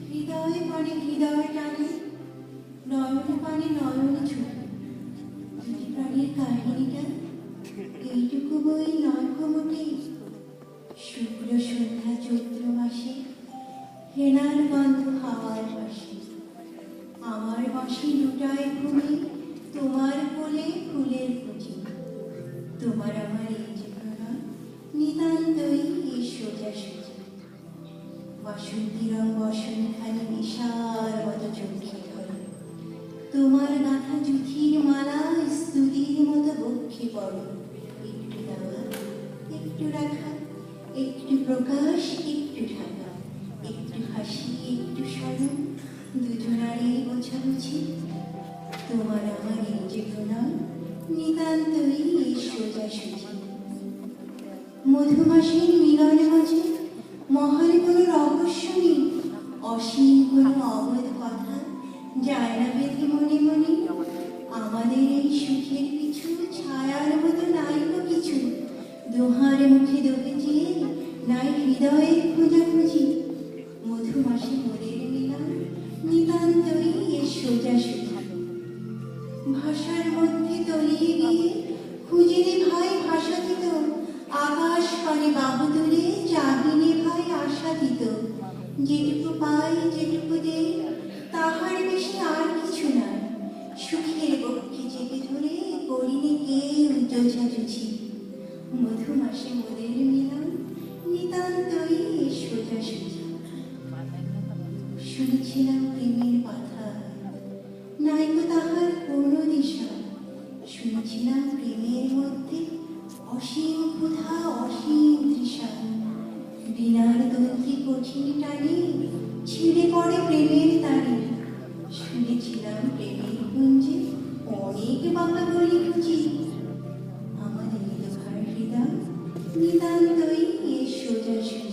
হৃদয়ে পানে হৃদয় টানে, নয়নে পানে নয়নে ছুটে। দুটি প্রাণীর কাহিনীটা এইটুকু বই নয় মোটে। শুক্ল সন্ধ্যা চৈত্র মাসে হেনার গন্ধ হাওয়ার পাশে, আমার বাঁশি লুটায় ঘুমে তোমার কোলে ফুলের কুচি। তোমার আমার এই জীবনা নিতান্তই এই সোজাসুজি। বাসন্তী রং বসনখানি বিশাল মতো চোখে ধরে, তোমার গাঁথা জুথির মালা স্তুতির মতো বক্ষে পড়ে। একটু দেওয়া, একটু রাখা, একটু প্রকাশ, একটু ঢাকা, একটু হাসি, একটু স্মরণ, দুজনারই বোঝাবুঝি। তোমার আমার এই জীবনা নিতান্তই এই সোজাসুজি। মধুমাসের মিলন মাঝে মহান কোনো রহস্য নেই, অসীম কোনো অবধ কথা যায় না বেঁধে মনে মনে। আমাদের এই সুখের পিছু ছায়ার মতো নাই বা কিছু, দোহার মুখে দোহে চেয়ে নাই হৃদয়ের খোঁজাখুঁজি। মধুমাসে মোদের মিলন নিতান্তই এ সোজাসুজি। ভাষার মধ্যে তলিয়ে গিয়ে খুঁজিনি ভাই ভাষা দিত, আকাশ পানে বাহু তুলে চাহিনে ভাই আশা দিত। যেটুকু পাই যেটুকু দেই তাহার বেশি আর কিছু নাই, সুখের বক্ষে চেপে ধরে করিনি কেউ জোছাজুছি। মধুমাসে মোদের মিলন নিতান্তই এ সোজাসুজি। শুনেছিলাম প্রেমের কথা নাইকো তাহার পূর্ণ দিশা, শুনেছিলাম প্রেমের মধ্যে অসীম ক্ষুধা অসীম তৃষা। বিনার দন্তি কঠিন টানে ছিঁড়ে পড়ে প্রেমের তারে, শুনেছিলাম প্রেমের কুঞ্জে অনেক বাঁকা গলি খুঁজি। আমাদের লোহার হৃদয় নিতান্তই এ সোজাসুজি।